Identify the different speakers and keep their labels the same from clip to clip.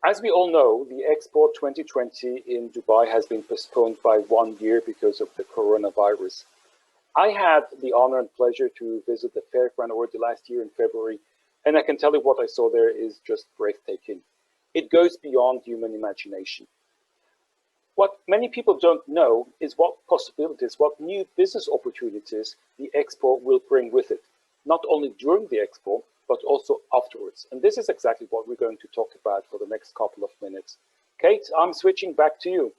Speaker 1: As we all know, the Expo 2020 in Dubai has been postponed by 1 year because of the coronavirus. I had the honor and pleasure to visit the fair for an already last year in February, and I can tell you what I saw there is just breathtaking. It goes beyond human imagination. What many people don't know is what possibilities, what new business opportunities the Expo will bring with it, not only during the Expo, but also afterwards. And this is exactly what we're going to talk about for the next couple of minutes. Kate, I'm switching back to you.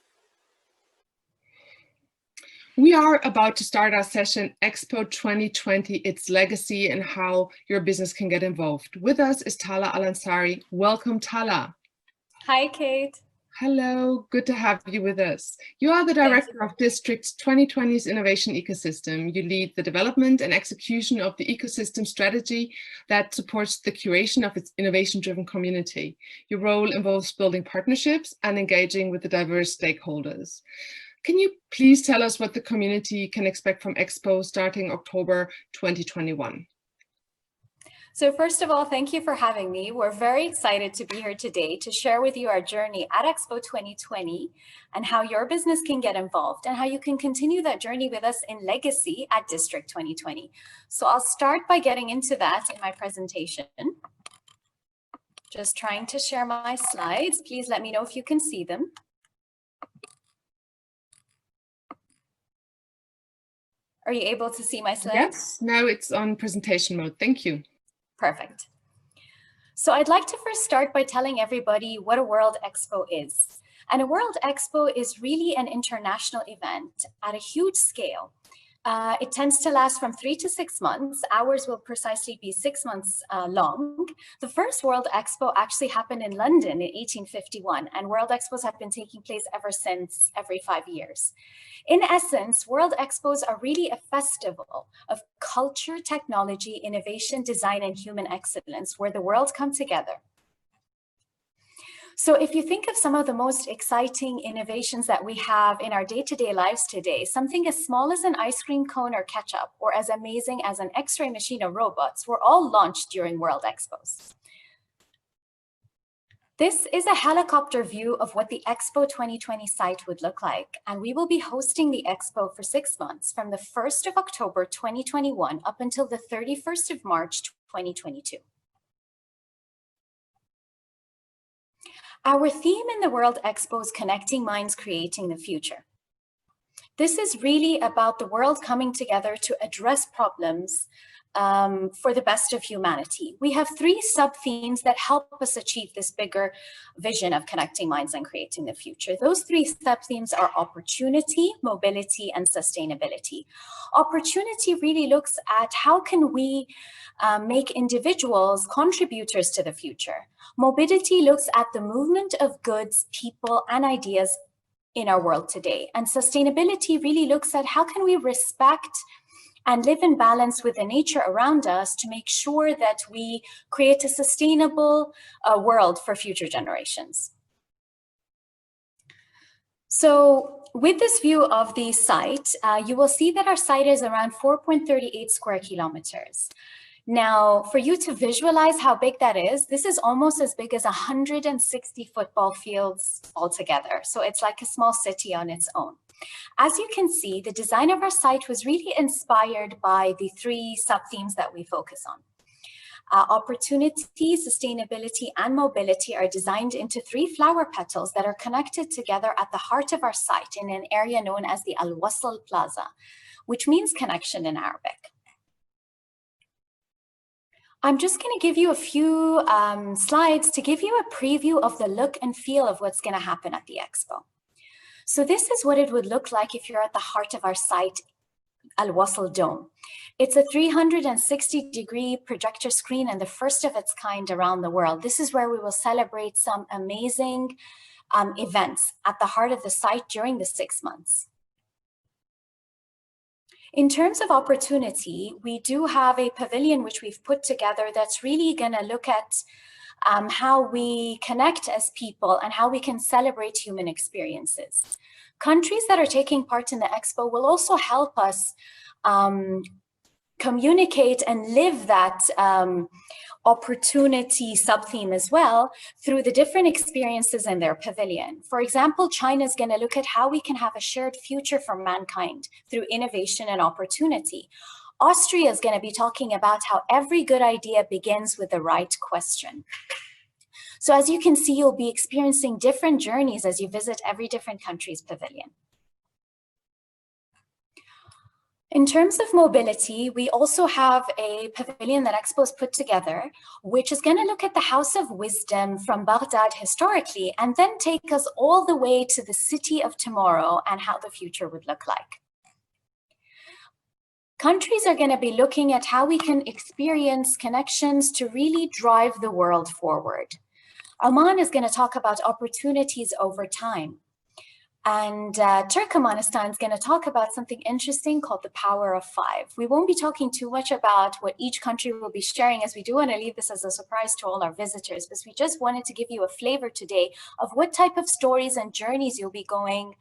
Speaker 2: We are about to start our session, Expo 2020, its legacy and how your business can get involved. With us is Tala Al-Ansari. Welcome, Tala.
Speaker 3: Hi, Kate.
Speaker 2: Hello, good to have you with us. You are the director of District's 2020's Innovation Ecosystem. You lead the development and execution of the ecosystem strategy that supports the curation of its innovation-driven community. Your role involves building partnerships and engaging with the diverse stakeholders. Can you please tell us what the community can expect from Expo starting October 2021?
Speaker 3: So first of all, thank you for having me. We're very excited to be here today to share with you our journey at Expo 2020 and how your business can get involved and how you can continue that journey with us in legacy at District 2020. So I'll start by getting into that in my presentation. Just trying to share my slides. Please let me know if you can see them. Are you able to see my slides?
Speaker 2: Yes, now it's on presentation mode. Thank you.
Speaker 3: Perfect. So I'd like to first start by telling everybody what a World Expo is. And a World Expo is really an international event at a huge scale. It tends to last from 3 to 6 months. Ours will precisely be 6 months long. The first World Expo actually happened in London in 1851, and World Expos have been taking place ever since, every 5 years. In essence, World Expos are really a festival of culture, technology, innovation, design, and human excellence, where the world come together. So if you think of some of the most exciting innovations that we have in our day-to-day lives today, something as small as an ice cream cone or ketchup, or as amazing as an X-ray machine or robots, were all launched during World Expos. This is a helicopter view of what the Expo 2020 site would look like, and we will be hosting the Expo for 6 months from the 1st of October 2021 up until the 31st of March 2022. Our theme in the World Expo is Connecting Minds, Creating the Future. This is really about the world coming together to address problems for the best of humanity. We have 3 sub-themes that help us achieve this bigger vision of connecting minds and creating the future. Those 3 sub-themes are opportunity, mobility, and sustainability. Opportunity really looks at how can we make individuals contributors to the future. Mobility looks at the movement of goods, people, and ideas in our world today. And sustainability really looks at how can we respect and live in balance with the nature around us to make sure that we create a sustainable world for future generations. So with this view of the site, you will see that our site is around 4.38 square kilometers. Now, for you to visualize how big that is, this is almost as big as 160 football fields altogether. So it's like a small city on its own. As you can see, the design of our site was really inspired by the 3 sub-themes that we focus on. Opportunity, sustainability, and mobility are designed into 3 flower petals that are connected together at the heart of our site in an area known as the Al-Wasl Plaza, which means connection in Arabic. I'm just going to give you a few slides to give you a preview of the look and feel of what's going to happen at the Expo. So this is what it would look like if you're at the heart of our site, Al-Wasl Dome. It's a 360-degree projector screen and the first of its kind around the world. This is where we will celebrate some amazing events at the heart of the site during the 6 months. In terms of opportunity, we do have a pavilion which we've put together that's really going to look at how we connect as people and how we can celebrate human experiences. Countries that are taking part in the Expo will also help us communicate and live that opportunity sub-theme as well through the different experiences in their pavilion. For example, China is going to look at how we can have a shared future for mankind through innovation and opportunity. Austria is going to be talking about how every good idea begins with the right question. So as you can see, you'll be experiencing different journeys as you visit every different country's pavilion. In terms of mobility, we also have a pavilion that EXPO's put together, which is going to look at the House of Wisdom from Baghdad historically, and then take us all the way to the city of tomorrow and how the future would look like. Countries are going to be looking at how we can experience connections to really drive the world forward. Oman is going to talk about opportunities over time. And Turkmenistan is going to talk about something interesting called the power of 5. We won't be talking too much about what each country will be sharing, as we do want to leave this as a surprise to all our visitors, but we just wanted to give you a flavor today of what type of stories and journeys you'll be going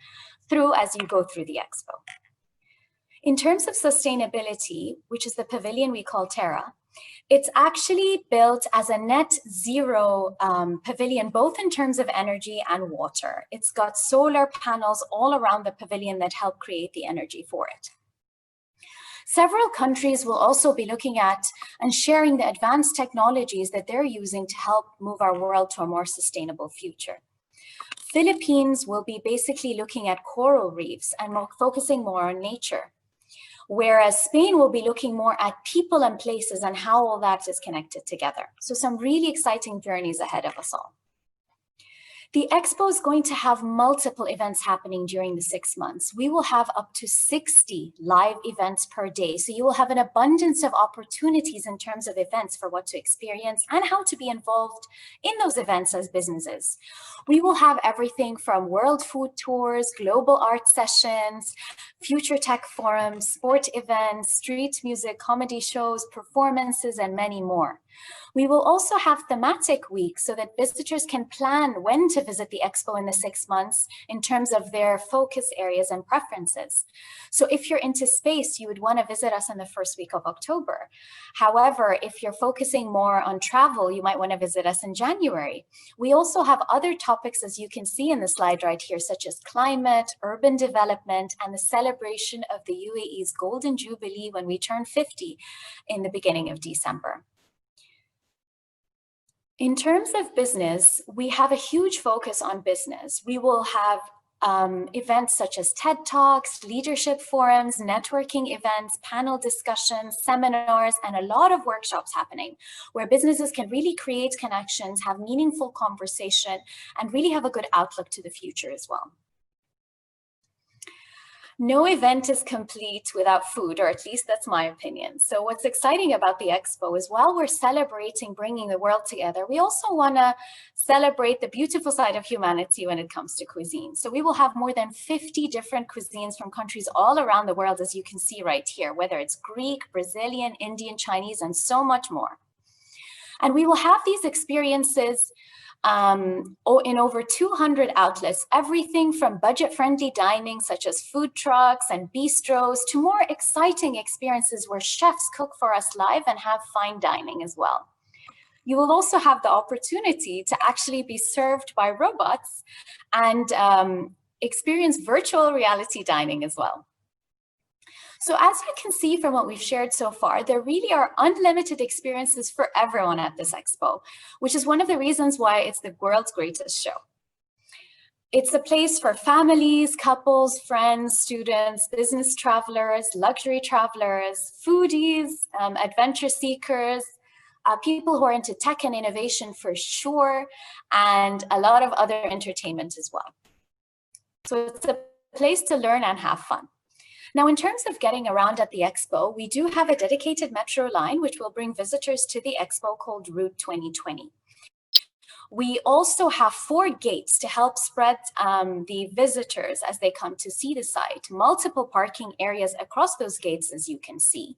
Speaker 3: through as you go through the expo. In terms of sustainability, which is the pavilion we call Terra, it's actually built as a net zero pavilion, both in terms of energy and water. It's got solar panels all around the pavilion that help create the energy for it. Several countries will also be looking at and sharing the advanced technologies that they're using to help move our world to a more sustainable future. Philippines will be basically looking at coral reefs and focusing more on nature, whereas Spain will be looking more at people and places and how all that is connected together. So some really exciting journeys ahead of us all. The expo is going to have multiple events happening during the 6 months. We will have up to 60 live events per day. So you will have an abundance of opportunities in terms of events for what to experience and how to be involved in those events as businesses. We will have everything from world food tours, global art sessions, future tech forums, sport events, street music, comedy shows, performances, and many more. We will also have thematic weeks so that visitors can plan when to visit the expo in the 6 months in terms of their focus areas and preferences. So if you're into space, you would want to visit us in the first week of October. However, if you're focusing more on travel, you might want to visit us in January. We also have other topics, as you can see in the slide right here, such as climate, urban development, and the celebration of the UAE's Golden Jubilee when we turn 50 in the beginning of December. In terms of business, we have a huge focus on business. We will have events such as TED Talks, leadership forums, networking events, panel discussions, seminars, and a lot of workshops happening where businesses can really create connections, have meaningful conversation, and really have a good outlook to the future as well. No event is complete without food, or at least that's my opinion. So what's exciting about the expo is while we're celebrating bringing the world together, we also want to celebrate the beautiful side of humanity when it comes to cuisine. So we will have more than 50 different cuisines from countries all around the world, as you can see right here, whether it's Greek, Brazilian, Indian, Chinese, and so much more. And we will have these experiences in over 200 outlets, everything from budget-friendly dining, such as food trucks and bistros, to more exciting experiences where chefs cook for us live and have fine dining as well. You will also have the opportunity to actually be served by robots and experience virtual reality dining as well. So as you can see from what we've shared so far, there really are unlimited experiences for everyone at this expo, which is one of the reasons why it's the world's greatest show. It's a place for families, couples, friends, students, business travelers, luxury travelers, foodies, adventure seekers, people who are into tech and innovation for sure, and a lot of other entertainment as well. So it's a place to learn and have fun. Now, in terms of getting around at the expo, we do have a dedicated metro line which will bring visitors to the expo called Route 2020. We also have 4 gates to help spread the visitors as they come to see the site, multiple parking areas across those gates, as you can see.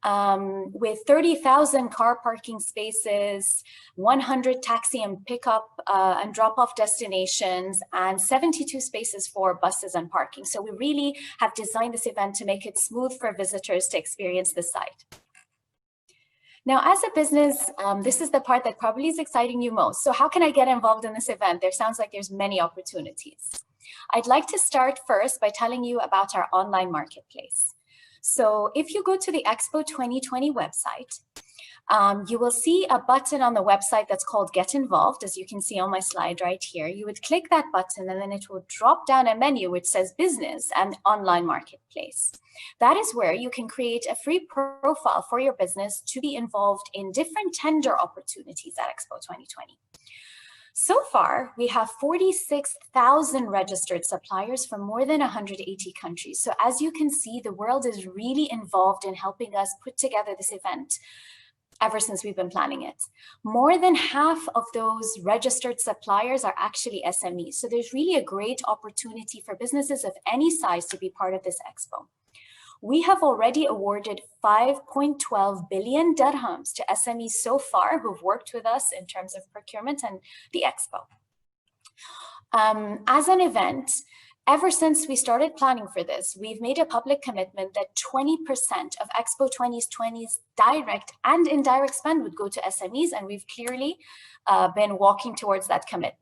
Speaker 3: with 30,000 car parking spaces, 100 taxi and pickup and drop-off destinations, and 72 spaces for buses and parking. So we really have designed this event to make it smooth for visitors to experience the site. Now, as a business, this is the part that probably is exciting you most. So how can I get involved in this event? There sounds like there's many opportunities. I'd like to start first by telling you about our online marketplace. So if you go to the Expo 2020 website, you will see a button on the website that's called Get Involved, as you can see on my slide right here. You would click that button and then it will drop down a menu which says Business and Online Marketplace. That is where you can create a free profile for your business to be involved in different tender opportunities at Expo 2020. So far, we have 46,000 registered suppliers from more than 180 countries. So as you can see, the world is really involved in helping us put together this event ever since we've been planning it. More than half of those registered suppliers are actually SMEs. So there's really a great opportunity for businesses of any size to be part of this expo. We have already awarded 5.12 billion dirhams to SMEs so far who've worked with us in terms of procurement and the expo. As an event, ever since we started planning for this, we've made a public commitment that 20% of Expo 2020's direct and indirect spend would go to SMEs, and we've clearly been walking towards that commitment.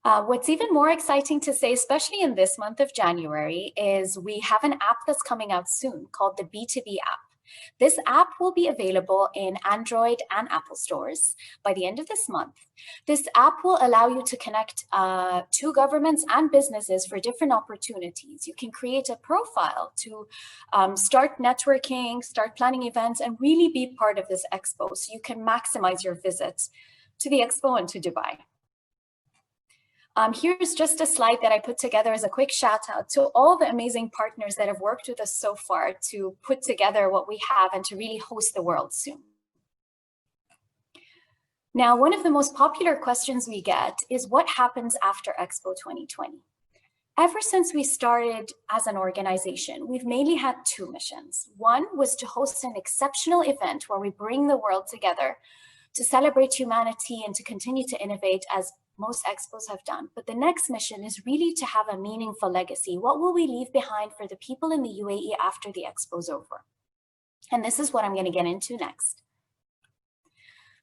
Speaker 3: What's even more exciting to say, especially in this month of January, is we have an app that's coming out soon called the B2B app. This app will be available in Android and Apple stores by the end of this month. This app will allow you to connect to governments and businesses for different opportunities. You can create a profile to start networking, start planning events, and really be part of this expo so you can maximize your visits to the expo and to Dubai. Here's just a slide that I put together as a quick shout out to all the amazing partners that have worked with us so far to put together what we have and to really host the world soon. Now, one of the most popular questions we get is what happens after Expo 2020? Ever since we started as an organization, we've mainly had two missions. One was to host an exceptional event where we bring the world together to celebrate humanity and to continue to innovate as most expos have done. But the next mission is really to have a meaningful legacy. What will we leave behind for the people in the UAE after the expo is over? And this is what I'm going to get into next.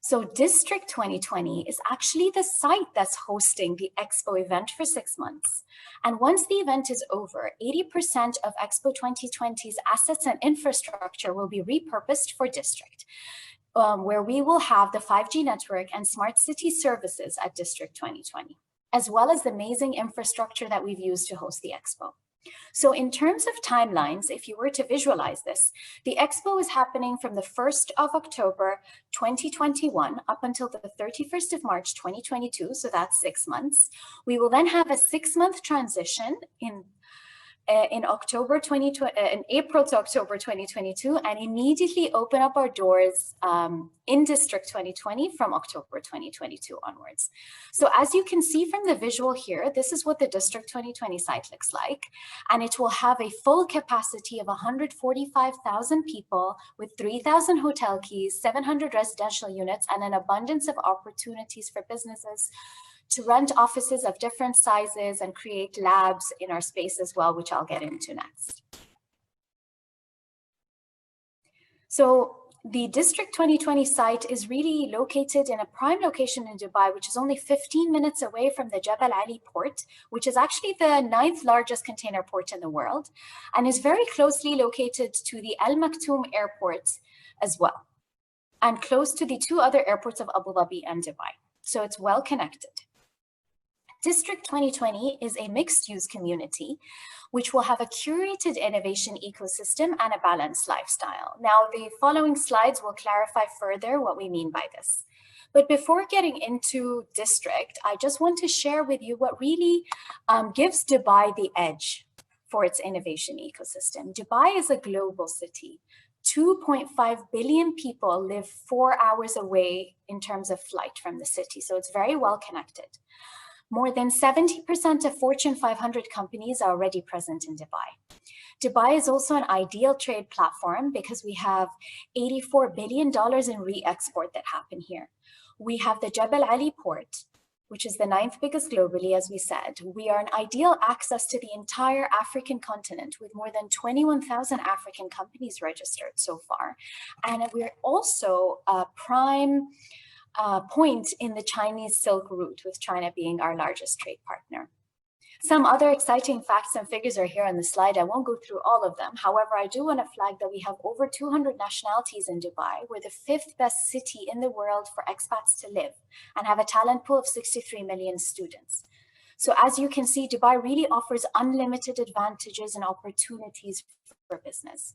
Speaker 3: So District 2020 is actually the site that's hosting the expo event for 6 months. And once the event is over, 80% of Expo 2020's assets and infrastructure will be repurposed for District, where we will have the 5G network and smart city services at District 2020, as well as the amazing infrastructure that we've used to host the expo. So in terms of timelines, if you were to visualize this, the expo is happening from the 1st of October 2021 up until the 31st of March 2022, so that's 6 months. We will then have a 6-month transition in April to October 2022, and immediately open up our doors in District 2020 from October 2022 onwards. So as you can see from the visual here, this is what the District 2020 site looks like, and it will have a full capacity of 145,000 people with 3,000 hotel keys, 700 residential units, and an abundance of opportunities for businesses to rent offices of different sizes and create labs in our space as well, which I'll get into next. So the District 2020 site is really located in a prime location in Dubai, which is only 15 minutes away from the Jebel Ali port, which is actually the 9th largest container port in the world, and is very closely located to the Al Maktoum airport as well, and close to the 2 other airports of Abu Dhabi and Dubai. So it's well connected. District 2020 is a mixed-use community which will have a curated innovation ecosystem and a balanced lifestyle. Now, the following slides will clarify further what we mean by this. But before getting into District, I just want to share with you what really gives Dubai the edge for its innovation ecosystem. Dubai is a global city. 2.5 billion people live 4 hours away in terms of flight from the city, so it's very well connected. More than 70% of Fortune 500 companies are already present in Dubai. Dubai is also an ideal trade platform because we have $84 billion in re-export that happen here. We have the Jebel Ali port, which is the 9th biggest globally, as we said. We are an ideal access to the entire African continent with more than 21,000 African companies registered so far. And we're also a prime point in the Chinese Silk Route, with China being our largest trade partner. Some other exciting facts and figures are here on the slide. I won't go through all of them. However, I do want to flag that we have over 200 nationalities in Dubai. We're the 5th best city in the world for expats to live and have a talent pool of 63 million students. So as you can see, Dubai really offers unlimited advantages and opportunities for business.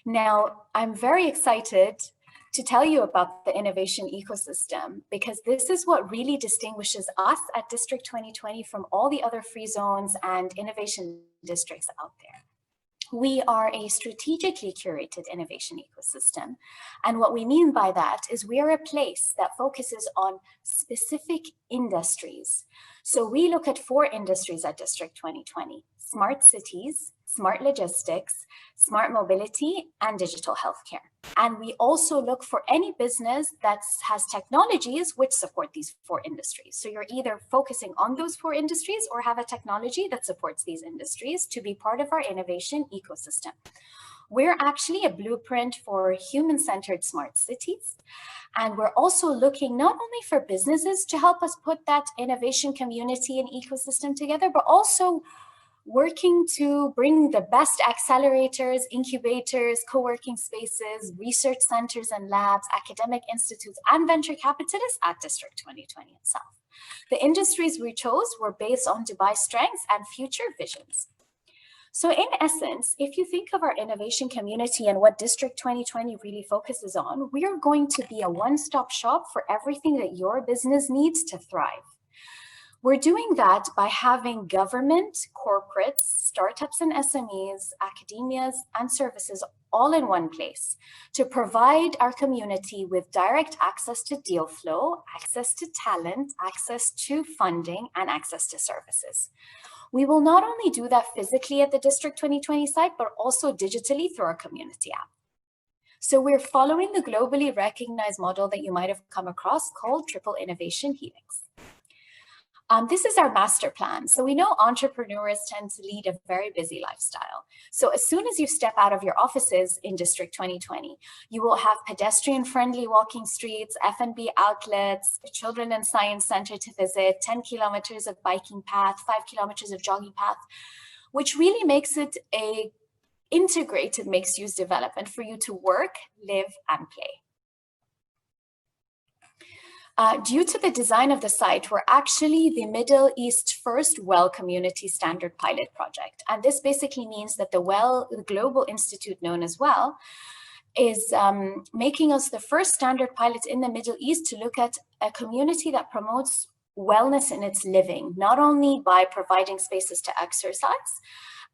Speaker 3: Now, I'm very excited to tell you about the innovation ecosystem, because this is what really distinguishes us at District 2020 from all the other free zones and innovation districts out there. We are a strategically curated innovation ecosystem. And what we mean by that is we are a place that focuses on specific industries. So we look at 4 industries at District 2020: smart cities, smart logistics, smart mobility, and digital healthcare. And we also look for any business that has technologies which support these 4 industries. So you're either focusing on those 4 industries or have a technology that supports these industries to be part of our innovation ecosystem. We're actually a blueprint for human-centered smart cities. And we're also looking not only for businesses to help us put that innovation community and ecosystem together, but also working to bring the best accelerators, incubators, co-working spaces, research centers and labs, academic institutes, and venture capitalists at District 2020 itself. The industries we chose were based on Dubai's strengths and future visions. So in essence, if you think of our innovation community and what District 2020 really focuses on, we are going to be a one-stop shop for everything that your business needs to thrive. We're doing that by having government, corporates, startups and SMEs, academias, and services all in one place to provide our community with direct access to deal flow, access to talent, access to funding, and access to services. We will not only do that physically at the District 2020 site, but also digitally through our community app. So we're following the globally recognized model that you might have come across called Triple Innovation Helix. This is our master plan. So we know entrepreneurs tend to lead a very busy lifestyle. So as soon as you step out of your offices in District 2020, you will have pedestrian-friendly walking streets, F&B outlets, a children and science center to visit, 10 kilometers of biking path, 5 kilometers of jogging path, which really makes it a integrated mixed-use development for you to work, live, and play. Due to the design of the site, we're actually the Middle East's first WELL Community Standard Pilot Project. And this basically means that the WELL, the Global Institute known as WELL, is making us the first standard pilot in the Middle East to look at a community that promotes wellness in its living, not only by providing spaces to exercise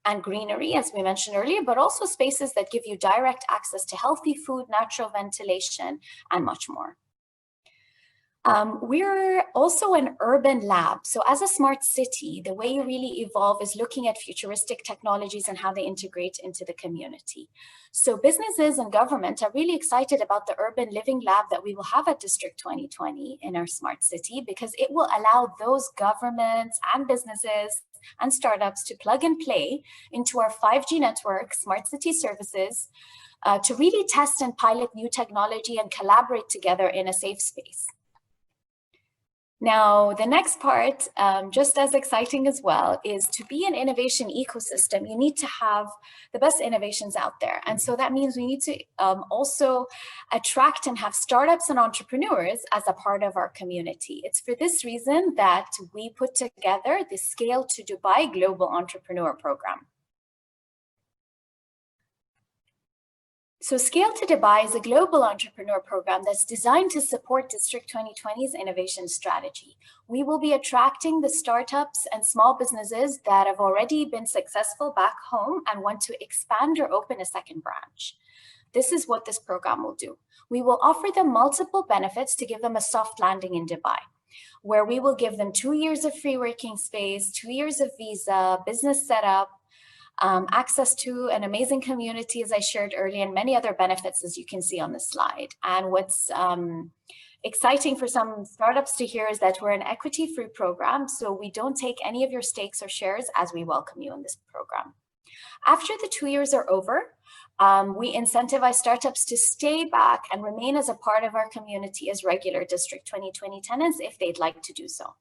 Speaker 3: and greenery, as we mentioned earlier, but also spaces that give you direct access to healthy food, natural ventilation, and much more. We're also an urban lab. So as a smart city, the way you really evolve is looking at futuristic technologies and how they integrate into the community. So businesses and government are really excited about the urban living lab that we will have at District 2020 in our smart city, because it will allow those governments and businesses and startups to plug and play into our 5G network, smart city services, to really test and pilot new technology and collaborate together in a safe space. Now, the next part, just as exciting as well, is to be an innovation ecosystem, you need to have the best innovations out there. And so that means we need to also attract and have startups and entrepreneurs as a part of our community. It's for this reason that we put together the Scale to Dubai Global Entrepreneur Program. So Scale to Dubai is a global entrepreneur program that's designed to support District 2020's innovation strategy. We will be attracting the startups and small businesses that have already been successful back home and want to expand or open a second branch. This is what this program will do. We will offer them multiple benefits to give them a soft landing in Dubai. where we will give them 2 years of free working space, 2 years of visa, business setup, access to an amazing community, as I shared earlier, and many other benefits, as you can see on the slide. And what's exciting for some startups to hear is that we're an equity-free program, so we don't take any of your stakes or shares as we welcome you in this program. After the 2 years are over, we incentivize startups to stay back and remain as a part of our community as regular District 2020 tenants if they'd like to do so.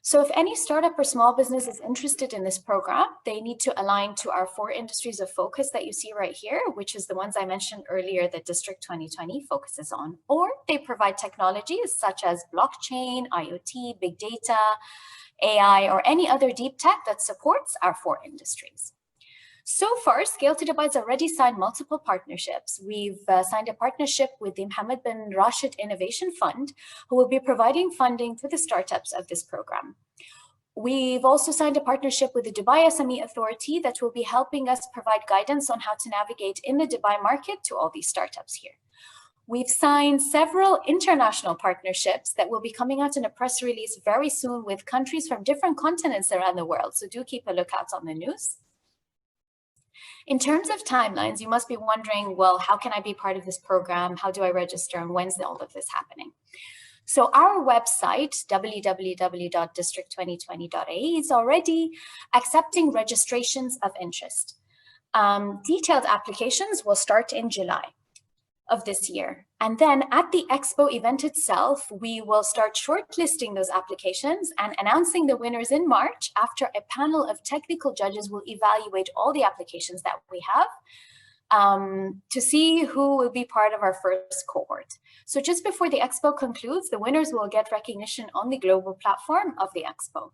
Speaker 3: So if any startup or small business is interested in this program, they need to align to our 4 industries of focus that you see right here, which is the ones I mentioned earlier that District 2020 focuses on, or they provide technologies such as blockchain, IoT, big data, AI, or any other deep tech that supports our 4 industries. So far, Scale to Dubai has already signed multiple partnerships. We've signed a partnership with the Mohammed bin Rashid Innovation Fund, who will be providing funding to the startups of this program. We've also signed a partnership with the Dubai SME Authority that will be helping us provide guidance on how to navigate in the Dubai market to all these startups here. We've signed several international partnerships that will be coming out in a press release very soon with countries from different continents around the world. So do keep a lookout on the news. In terms of timelines, you must be wondering, well, how can I be part of this program? How do I register? And when's all of this happening? So our website, www.district2020.ae, is already accepting registrations of interest. Detailed applications will start in July of this year. And then at the Expo event itself, we will start shortlisting those applications and announcing the winners in March after a panel of technical judges will evaluate all the applications that we have to see who will be part of our first cohort. So just before the Expo concludes, the winners will get recognition on the global platform of the Expo.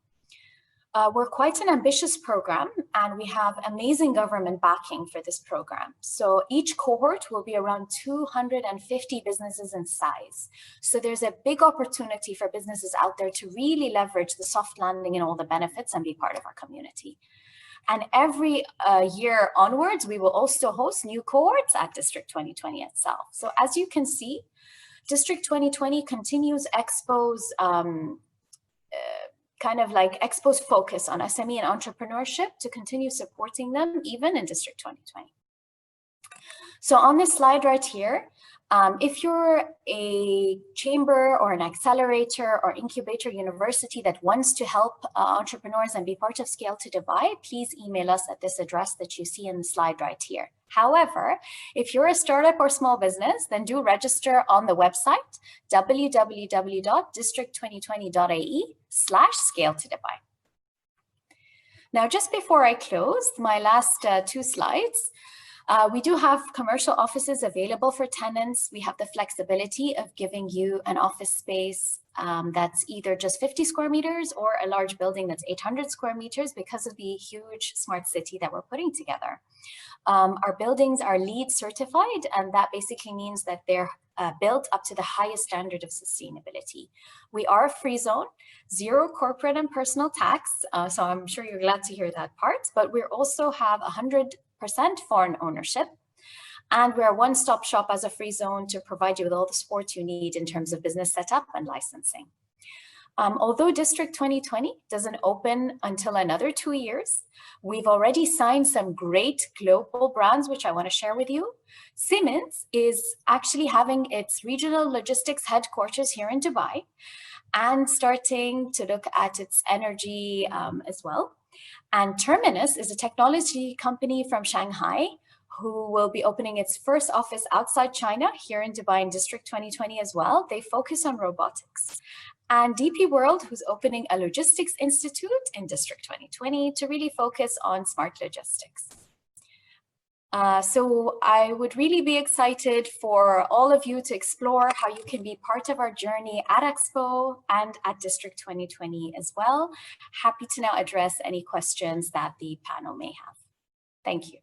Speaker 3: We're quite an ambitious program, and we have amazing government backing for this program. So each cohort will be around 250 businesses in size. So there's a big opportunity for businesses out there to really leverage the soft landing and all the benefits and be part of our community. And every year onwards, we will also host new cohorts at District 2020 itself. So as you can see, District 2020 continues Expo's kind of like Expo's focus on SME and entrepreneurship to continue supporting them even in District 2020. So on this slide right here, if you're a chamber or an accelerator or incubator university that wants to help entrepreneurs and be part of Scale to Dubai, please email us at this address that you see in the slide right here. However, if you're a startup or small business, then do register on the website www.district2020.ae/Scale to Dubai. Now, just before I close, my last 2 slides, we do have commercial offices available for tenants. We have the flexibility of giving you an office space that's either just 50 square meters or a large building that's 800 square meters because of the huge smart city that we're putting together. Our buildings are LEED certified, and that basically means that they're built up to the highest standard of sustainability. We are a free zone, 0 corporate and personal tax, so I'm sure you're glad to hear that part, but we also have 100% foreign ownership, and we're a one-stop shop as a free zone to provide you with all the support you need in terms of business setup and licensing. Although District 2020 doesn't open until another 2 years, we've already signed some great global brands, which I want to share with you. Siemens is actually having its regional logistics headquarters here in Dubai and starting to look at its energy as well. And Terminus is a technology company from Shanghai who will be opening its first office outside China here in Dubai in District 2020 as well. They focus on robotics. And DP World, who's opening a logistics institute in District 2020 to really focus on smart logistics. So I would really be excited for all of you to explore how you can be part of our journey at Expo and at District 2020 as well. Happy to now address any questions that the panel may have. Thank you.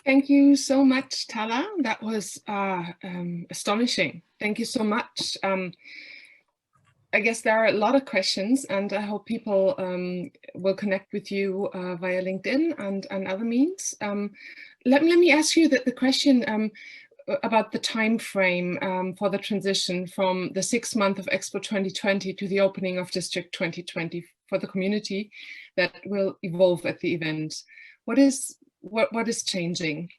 Speaker 2: Thank you so much, Tala. That was astonishing. Thank you so much. I guess there are a lot of questions, and I hope people will connect with you via LinkedIn and other means. Let me ask you the question, about the time frame for the transition from the 6th month of Expo 2020 to the opening of District 2020 for the community that will evolve at the event. What is changing?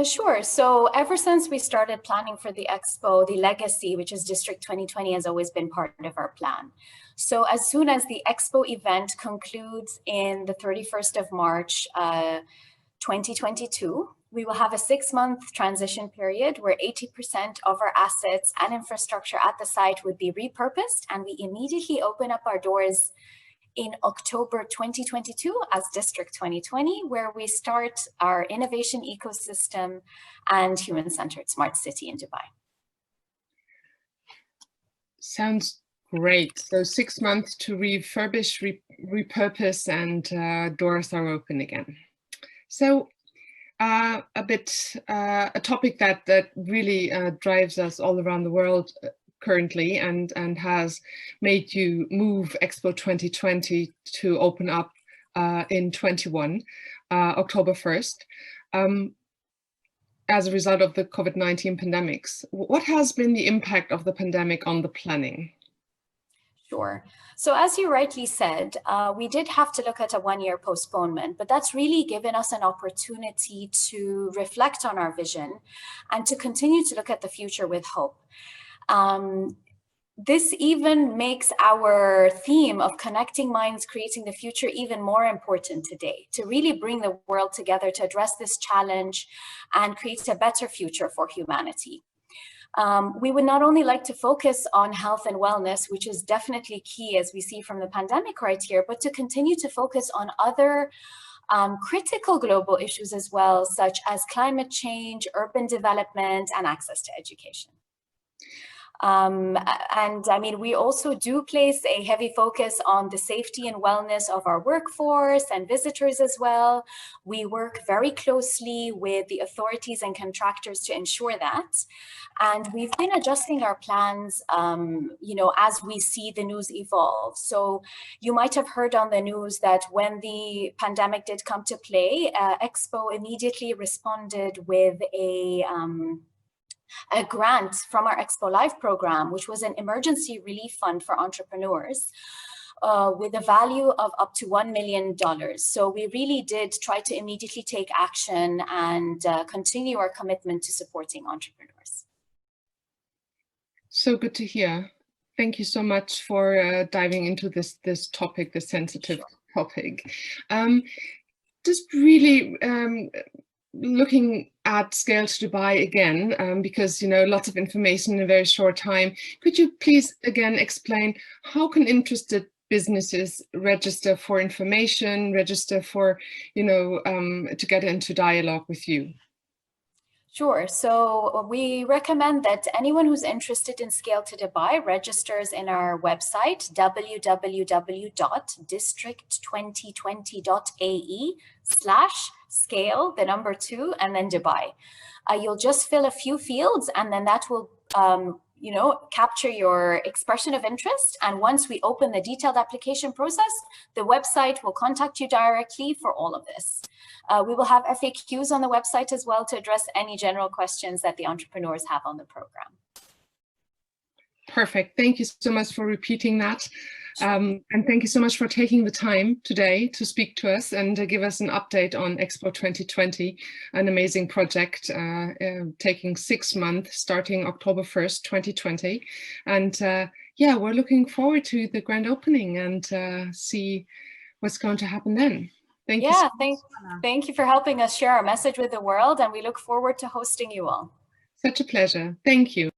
Speaker 3: Sure. So ever since we started planning for the Expo, the legacy, which is District 2020, has always been part of our plan. So as soon as the Expo event concludes in the 31st of March, 2022, we will have a 6-month transition period where 80% of our assets and infrastructure at the site would be repurposed, and we immediately open up our doors in October 2022 as District 2020, where we start our innovation ecosystem and human-centered smart city in Dubai.
Speaker 2: Sounds great. So 6 months to refurbish, repurpose, and doors are open again. So a topic that really drives us all around the world currently and has made you move Expo 2020 to open up in 21, October 1st, as a result of the COVID-19 pandemics. What has been the impact of the pandemic on the planning?
Speaker 3: Sure. So as you rightly said, we did have to look at a 1-year postponement, but that's really given us an opportunity to reflect on our vision and to continue to look at the future with hope. This even makes our theme of connecting minds, creating the future even more important today, to really bring the world together to address this challenge and create a better future for humanity. We would not only like to focus on health and wellness, which is definitely key as we see from the pandemic right here, but to continue to focus on other critical global issues as well, such as climate change, urban development, and access to education. And I mean, we also do place a heavy focus on the safety and wellness of our workforce and visitors as well. We work very closely with the authorities and contractors to ensure that. And we've been adjusting our plans, you know, as we see the news evolve. So you might have heard on the news that when the pandemic did come to play, Expo immediately responded with a grant from our Expo Live program, which was an emergency relief fund for entrepreneurs with a value of up to $1 million. So we really did try to immediately take action and continue our commitment to supporting entrepreneurs.
Speaker 2: So good to hear. Thank you so much for diving into this topic, this sensitive topic. Just really looking at Scale to Dubai again, because, you know, lots of information in a very short time. Could you please again explain how can interested businesses register for information, register for, you know, to get into dialogue with you?
Speaker 3: Sure. So we recommend that anyone who's interested in Scale to Dubai registers in our website, www.district2020.ae/scale, the number 2, and then Dubai. You'll just fill a few fields, and then that will you know, capture your expression of interest. And once we open the detailed application process, the website will contact you directly for all of this. We will have FAQs on the website as well to address any general questions that the entrepreneurs have on the program.
Speaker 2: Perfect. Thank you so much for repeating that. And thank you so much for taking the time today to speak to us and give us an update on Expo 2020, an amazing project taking 6 months, starting October 1st, 2020. And yeah, we're looking forward to the grand opening and see what's going to happen then. Thank you.
Speaker 3: Yeah, thank you for helping us share our message with the world, and we look forward to hosting you all.
Speaker 2: Such a pleasure. Thank you.